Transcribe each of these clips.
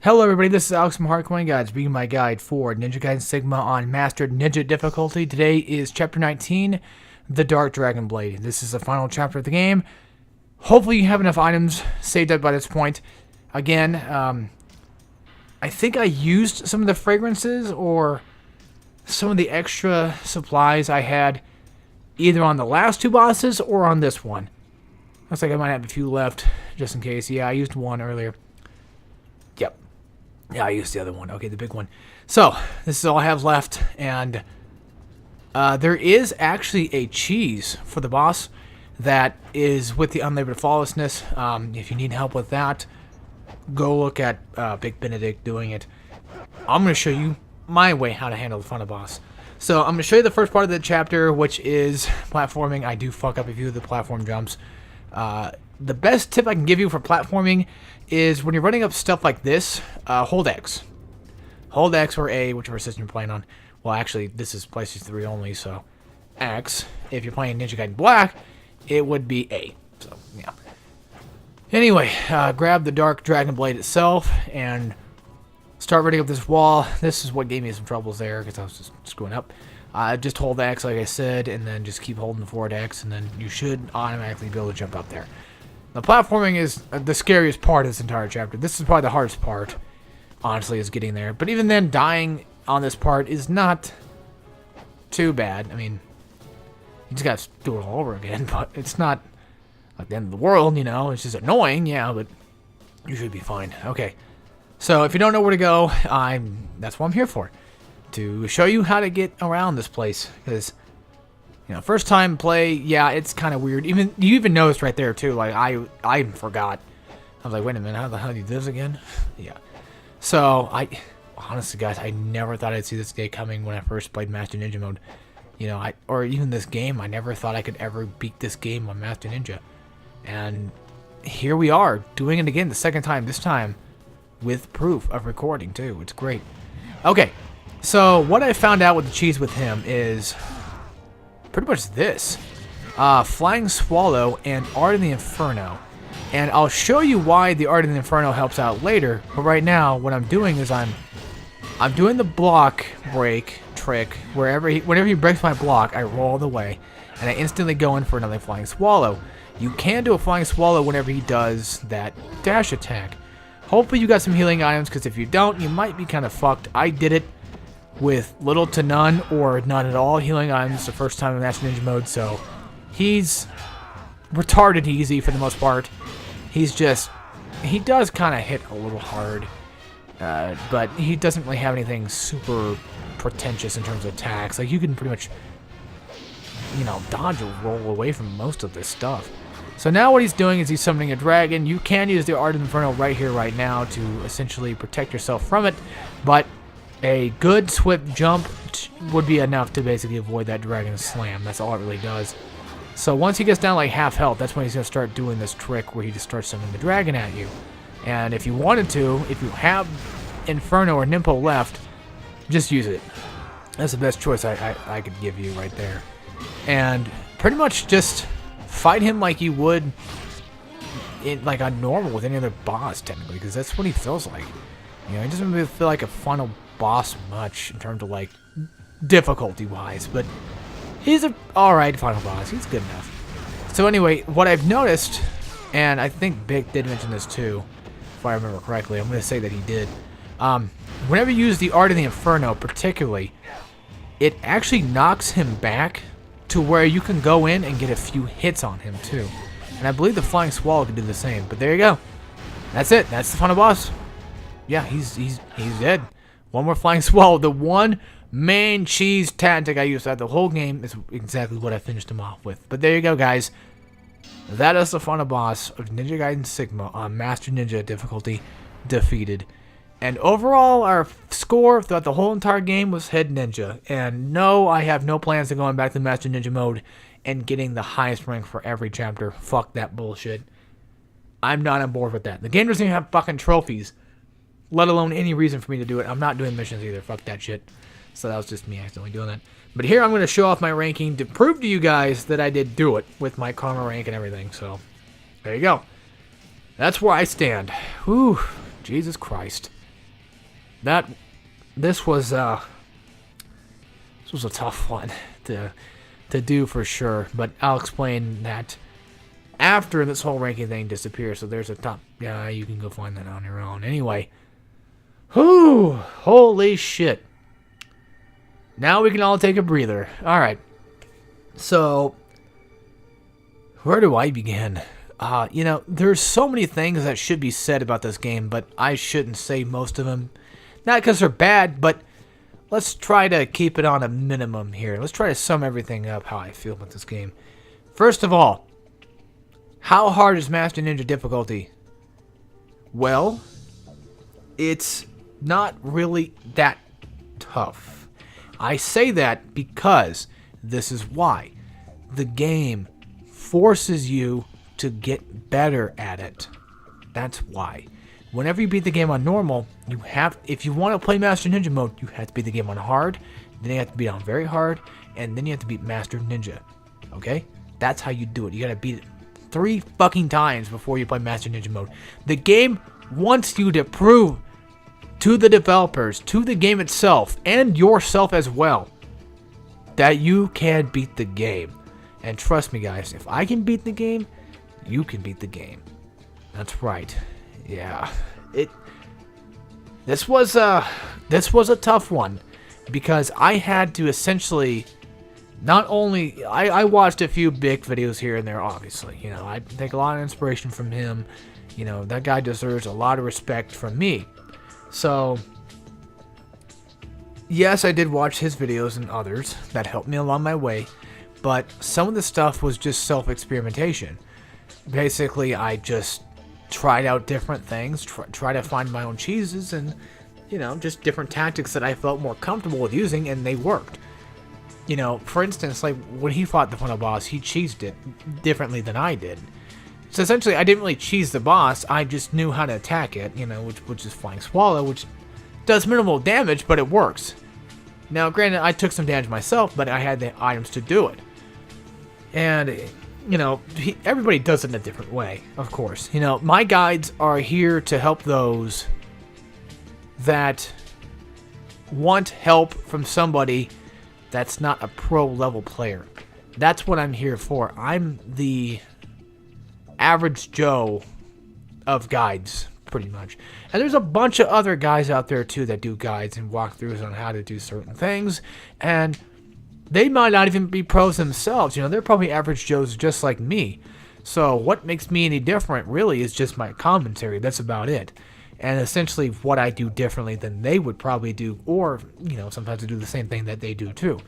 Hello everybody, this is Alex from Hardcorian Guides, being my guide for Ninja Gaiden Sigma on Mastered Ninja difficulty. Today is Chapter 19, The Dark Dragon Blade. This is the final chapter of the game. Hopefully you have enough items saved up by this point. Again, I think I used some of the fragrances or some of the extra supplies I had either on the last two bosses or on this one. Looks like I might have a few left, just in case. Yeah, I used one earlier. Yep. Yeah, I used the other one. Okay, the big one. So, this is all I have left, and there is actually a cheese for the boss that is with the unlimited flawlessness. If you need help with that, go look at Big Benedict doing it. I'm going to show you my way how to handle the final boss. So, I'm going to show you the first part of the chapter, which is platforming. I do fuck up a few of the platform jumps. The best tip I can give you for platforming is when you're running up stuff like this, hold X. Hold X or A, whichever system you're playing on. Well, actually, this is PlayStation 3 only, so X. If you're playing Ninja Gaiden Black, it would be A. So, yeah. Anyway, grab the Dark Dragon Blade itself and start running up this wall. This is what gave me some troubles there, because I was just screwing up. Just hold X, like I said, and then just keep holding forward X, and then you should automatically be able to jump up there. The platforming is the scariest part of this entire chapter. This is probably the hardest part, honestly, is getting there. But even then, dying on this part is not too bad. I mean, you just gotta do it all over again, but it's not like the end of the world, you know. It's just annoying, yeah, but you should be fine. Okay, so if you don't know where to go, that's what I'm here for. To show you how to get around this place, because, you know, first time play, yeah, it's kind of weird. You even noticed right there too, like I forgot. I was like, wait a minute, how the hell do you do this again? Yeah. So honestly, guys, I never thought I'd see this day coming when I first played Master Ninja mode. You know, or even this game, I never thought I could ever beat this game on Master Ninja, and here we are doing it again the second time. This time with proof of recording too. It's great. Okay. So, what I found out with the cheese with him is pretty much this. Flying Swallow and Art of the Inferno. And I'll show you why the Art of the Inferno helps out later, but right now, what I'm doing is I'm doing the block break trick. Whenever he breaks my block, I roll the way, and I instantly go in for another Flying Swallow. You can do a Flying Swallow whenever he does that dash attack. Hopefully you got some healing items, because if you don't, you might be kind of fucked. I did it with little to none or none at all healing items the first time in Master Ninja mode, so he's retarded easy for the most part. He does kind of hit a little hard, but he doesn't really have anything super pretentious in terms of attacks. Like, you can pretty much, you know, dodge or roll away from most of this stuff. So now what he's doing is he's summoning a dragon. You can use the Art of Inferno right here, right now, to essentially protect yourself from it, but a good swift jump would be enough to basically avoid that dragon slam. That's all it really does. So once he gets down like half health, that's when he's going to start doing this trick where he just starts summoning the dragon at you. And if you wanted to, if you have Inferno or Nimpo left, just use it. That's the best choice I could give you right there. And pretty much just fight him like you would like a normal with any other boss, technically, because that's what he feels like. You know, he doesn't really feel like a final boss much in terms of like difficulty wise, but he's a alright final boss. He's good enough. So anyway, what I've noticed, and I think Big did mention this too, if I remember correctly, I'm going to say that he did. Whenever you use the Art of the Inferno particularly, it actually knocks him back to where you can go in and get a few hits on him too. And I believe the Flying Swallow can do the same, but there you go. That's it. That's the final boss. Yeah, he's dead. One more Flying Swallow. The one main cheese tactic I used throughout the whole game is exactly what I finished him off with. But there you go, guys. That is the final boss of Ninja Gaiden Sigma on Master Ninja difficulty defeated. And overall, our score throughout the whole entire game was Head Ninja. And no, I have no plans of going back to Master Ninja mode and getting the highest rank for every chapter. Fuck that bullshit. I'm not on board with that. The game doesn't even have fucking trophies, let alone any reason for me to do it. I'm not doing missions either. Fuck that shit. So that was just me accidentally doing that. But here I'm going to show off my ranking to prove to you guys that I did do it with my karma rank and everything. So there you go. That's where I stand. Whew. Jesus Christ. this was a tough one to do for sure, but I'll explain that after this whole ranking thing disappears. So there's a top. Yeah, you can go find that on your own. Anyway, whoo, holy shit. Now we can all take a breather. All right. So where do I begin? There's so many things that should be said about this game, but I shouldn't say most of them. Not because they're bad, but let's try to keep it on a minimum here. Let's try to sum everything up how I feel about this game. First of all, how hard is Master Ninja difficulty? Well, it's not really that tough. I say that because this is why. The game forces you to get better at it. That's why. Whenever you beat the game on normal, if you want to play Master Ninja mode, you have to beat the game on hard, then you have to beat it on very hard, and then you have to beat Master Ninja. Okay? That's how you do it. You gotta beat it 3 fucking times before you play Master Ninja mode. The game wants you to prove to the developers, to the game itself, and yourself as well, that you can beat the game. And trust me, guys, if I can beat the game, you can beat the game. That's right. Yeah. This was a tough one because I had to essentially not only I watched a few big videos here and there, obviously. I take a lot of inspiration from him. That guy deserves a lot of respect from me. So yes, I did watch his videos and others that helped me along my way, but some of the stuff was just self-experimentation. Basically, I just tried out different things, try to find my own cheeses, and just different tactics that I felt more comfortable with using, and they worked. For instance, like when he fought the final boss, he cheesed it differently than I did. So essentially, I didn't really cheese the boss, I just knew how to attack it, which is Flying Swallow, which does minimal damage, but it works. Now, granted, I took some damage myself, but I had the items to do it. And everybody does it in a different way, of course. My guides are here to help those that want help from somebody that's not a pro level player. That's what I'm here for. I'm the average Joe of guides, pretty much. And there's a bunch of other guys out there too that do guides and walkthroughs on how to do certain things, and they might not even be pros themselves. They're probably average Joes just like me. So what makes me any different really is just my commentary. That's about it. And essentially what I do differently than they would probably do, or, sometimes I do the same thing that they do too.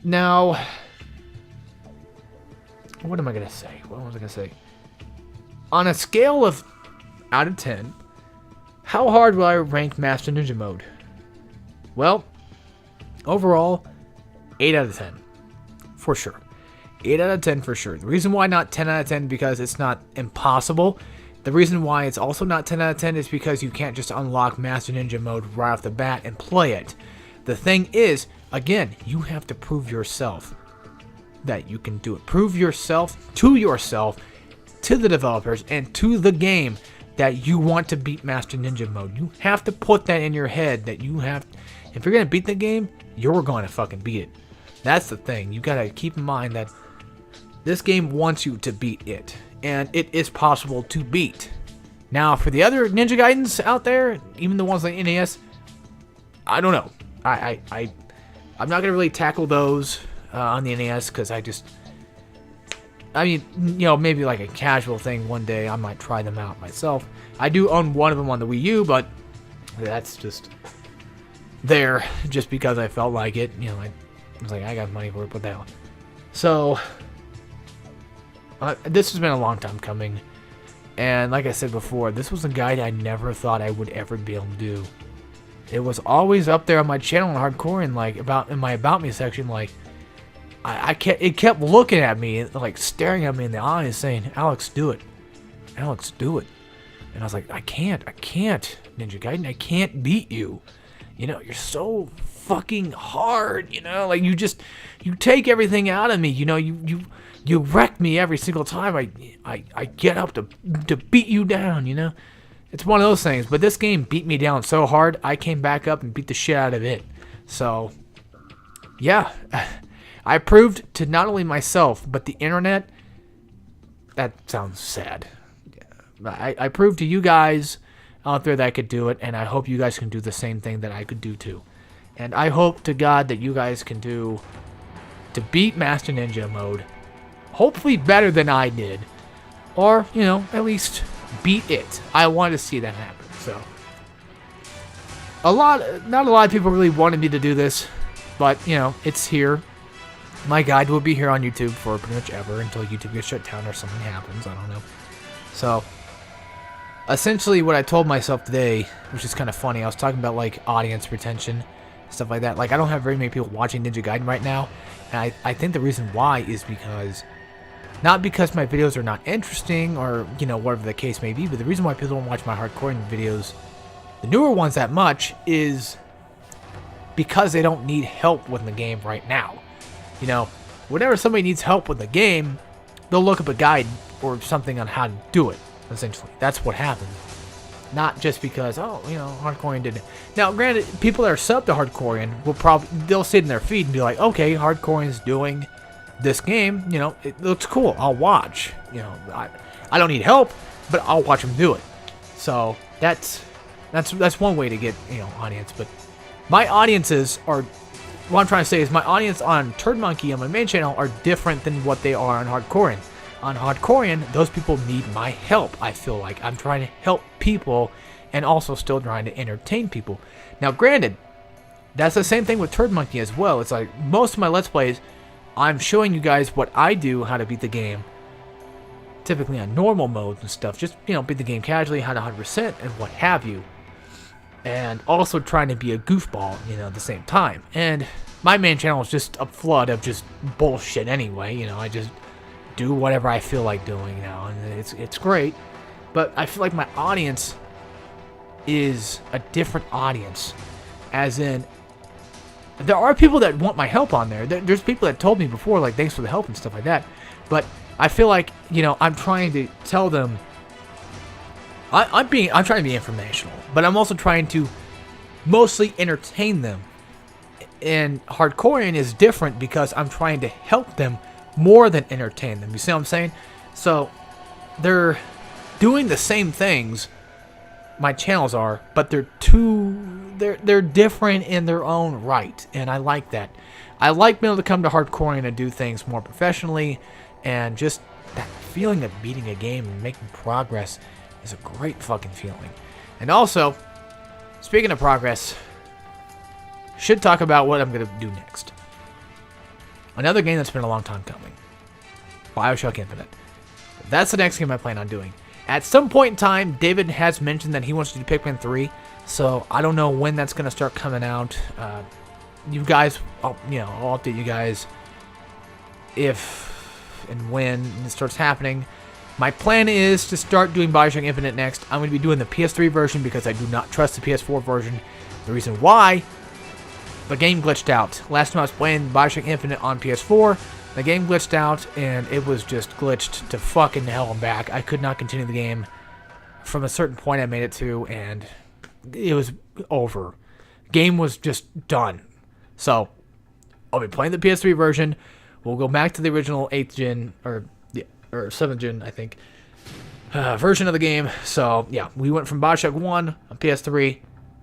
Now, what am I going to say? What was I going to say? On a scale of out of 10, how hard will I rank Master Ninja mode? Well, overall, 8 out of 10. For sure. 8 out of 10 for sure. The reason why not 10 out of 10 because it's not impossible. The reason why it's also not 10 out of 10 is because you can't just unlock Master Ninja mode right off the bat and play it. The thing is, again, you have to prove yourself that you can do it. Prove yourself, to the developers, and to the game that you want to beat Master Ninja mode. You have to put that in your head that you have. If you're going to beat the game, you're going to fucking beat it. That's the thing. You got to keep in mind that this game wants you to beat it. And it is possible to beat. Now, for the other Ninja Gaidens out there, even the ones like NES, I don't know. I'm not going to really tackle those on the NES because maybe like a casual thing one day, I might try them out myself. I do own one of them on the Wii U, but that's just there just because I felt like it. I was like, I got money for it, put that on. So, this has been a long time coming. And like I said before, this was a guide I never thought I would ever be able to do. It was always up there on my channel on Hardcorian, like in my About Me section, like, it kept looking at me, like staring at me in the eyes, saying, "Alex, do it. Alex, do it." And I was like, I can't, Ninja Gaiden, I can't beat you. You're so fucking hard. Like you take everything out of me. You wreck me every single time I get up to beat you down. it's one of those things. But this game beat me down so hard, I came back up and beat the shit out of it. So, yeah. I proved to not only myself, but the internet. That sounds sad. I proved to you guys out there that I could do it, and I hope you guys can do the same thing that I could do too. And I hope to God that you guys can do to beat Master Ninja mode, hopefully better than I did, or, you know, at least beat it. I want to see that happen. So, not a lot of people really wanted me to do this, but, you know, it's here. My guide will be here on YouTube for pretty much ever until YouTube gets shut down or something happens. I don't know. So, essentially what I told myself today, which is kind of funny, I was talking about, like, audience retention, stuff like that. Like, I don't have very many people watching Ninja Gaiden right now, and I think the reason why is because, not because my videos are not interesting or, you know, whatever the case may be, but the reason why people don't watch my Hardcorian videos, the newer ones, that much, is because they don't need help with the game right now. You know, whenever somebody needs help with the game, they'll look up a guide or something on how to do it, essentially. That's what happens. Not just because, oh, you know, Hardcorian did it. Now, granted, people that are subbed to Hardcorian will probably, they'll sit in their feed and be like, okay, Hardcorian's doing this game, you know, it looks cool, I'll watch. You know, I don't need help, but I'll watch him do it. So, that's one way to get, you know, audience. But my audiences are, what I'm trying to say is my audience on Turd Monkey on my main channel are different than what they are on Hardcorian. On Hardcorian, those people need my help. I feel like I'm trying to help people and also still trying to entertain people. Now, granted, that's the same thing with Turd Monkey as well. It's like most of my Let's Plays, I'm showing you guys what I do, how to beat the game, typically on normal modes and stuff. Just, you know, beat the game casually, how to 100% and what have you. And also trying to be a goofball, you know, at the same time. And my main channel is just a flood of just bullshit anyway. You know, I just do whatever I feel like doing now, and it's great. But I feel like my audience is a different audience. As in, there are people that want my help on there. There's people that told me before, like, thanks for the help and stuff like that. But I feel like, you know, I'm trying to tell them, I'm trying to be informational, but I'm also trying to mostly entertain them. And Hardcorian is different because I'm trying to help them more than entertain them. You see what I'm saying? So they're doing the same things my channels are, but they're different in their own right, and I like that. I like being able to come to Hardcorian and do things more professionally, and just that feeling of beating a game and making progress is a great fucking feeling. And also, speaking of progress, should talk about what I'm going to do next. Another game that's been a long time coming. BioShock Infinite. That's the next game I plan on doing. At some point in time, David has mentioned that he wants to do Pikmin 3, so I don't know when that's going to start coming out. You guys, I'll update you guys if and when it starts happening. My plan is to start doing BioShock Infinite next. I'm going to be doing the PS3 version because I do not trust the PS4 version. The reason why, the game glitched out. Last time I was playing BioShock Infinite on PS4, the game glitched out, and it was just glitched to fucking hell and back. I could not continue the game from a certain point I made it to, and it was over. Game was just done. So, I'll be playing the PS3 version. We'll go back to the original 8th gen, or 7th gen, I think, version of the game. So, yeah, we went from BioShock 1 on PS3,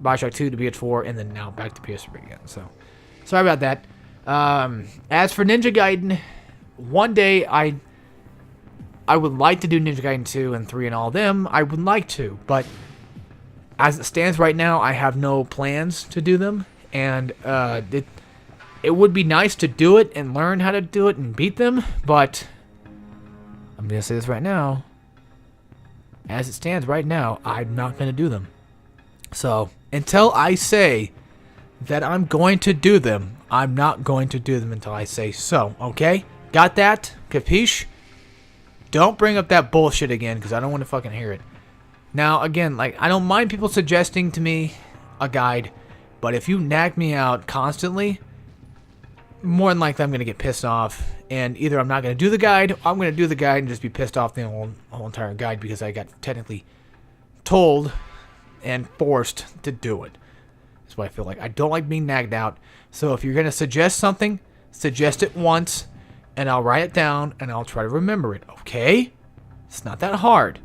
BioShock 2 to PS4, and then now back to PS3 again. So, sorry about that. As for Ninja Gaiden, one day I would like to do Ninja Gaiden 2 and 3 and all of them. I would like to, but as it stands right now, I have no plans to do them. And it would be nice to do it and learn how to do it and beat them, but I'm going to say this right now. As it stands right now, I'm not going to do them. So, until I say that I'm going to do them, I'm not going to do them until I say so, okay? Got that? Capiche? Don't bring up that bullshit again, because I don't want to fucking hear it. Now, again, like, I don't mind people suggesting to me a guide, but if you nag me out constantly, more than likely I'm going to get pissed off, and either I'm not going to do the guide, or I'm going to do the guide and just be pissed off the whole entire guide because I got technically told and forced to do it. That's what I feel like. I don't like being nagged out. So if you're going to suggest something, suggest it once, and I'll write it down, and I'll try to remember it, okay? It's not that hard.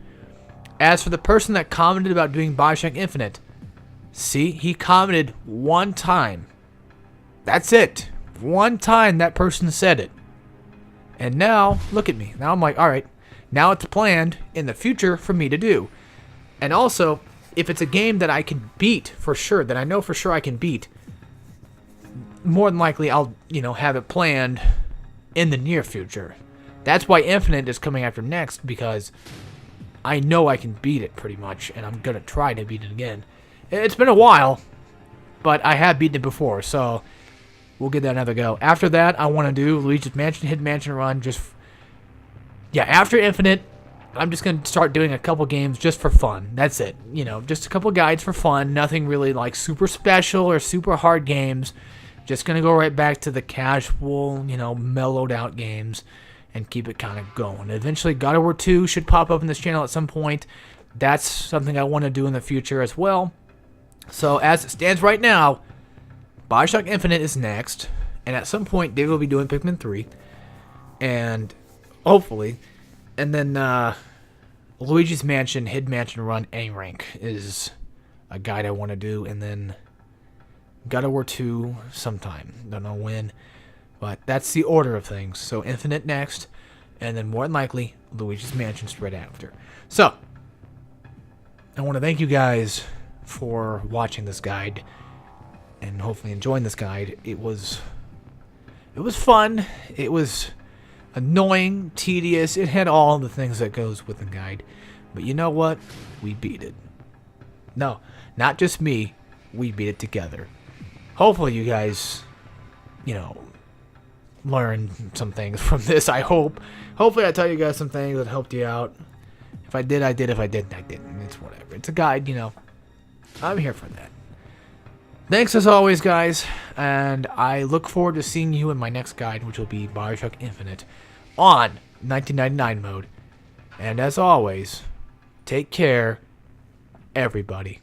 As for the person that commented about doing Bioshock Infinite, see, he commented one time. That's it. One time that person said it. And now, look at me. Now I'm like, alright, now it's planned in the future for me to do. And also, if it's a game that I can beat for sure, that I know for sure I can beat, more than likely I'll, have it planned in the near future. That's why Infinite is coming after next, because I know I can beat it pretty much, and I'm going to try to beat it again. It's been a while, but I have beaten it before, so we'll give that another go. After that, I want to do Luigi's Mansion, Hidden Mansion Run, after Infinite, I'm just going to start doing a couple games just for fun. That's it. Just a couple guides for fun. Nothing really like super special or super hard games. Just going to go right back to the casual, mellowed out games and keep it kind of going. Eventually, God of War 2 should pop up in this channel at some point. That's something I want to do in the future as well. So, as it stands right now, Bioshock Infinite is next. And at some point, David will be doing Pikmin 3. And hopefully... And then Luigi's Mansion, Hidden Mansion Run, A-Rank is a guide I want to do. And then God of War 2 sometime. Don't know when. But that's the order of things. So Infinite next. And then more than likely, Luigi's Mansion straight after. So, I want to thank you guys for watching this guide. And hopefully enjoying this guide. It was fun. It was... annoying, tedious. It had all the things that goes with the guide. But you know what? We beat it. No, not just me. We beat it together. Hopefully you guys, learn some things from this, I hope. Hopefully I tell you guys some things that helped you out. If I did, I did. If I didn't, I didn't. It's whatever. It's a guide, I'm here for that. Thanks as always, guys, and I look forward to seeing you in my next guide, which will be Bioshock Infinite on 1999 mode. And as always, take care, everybody.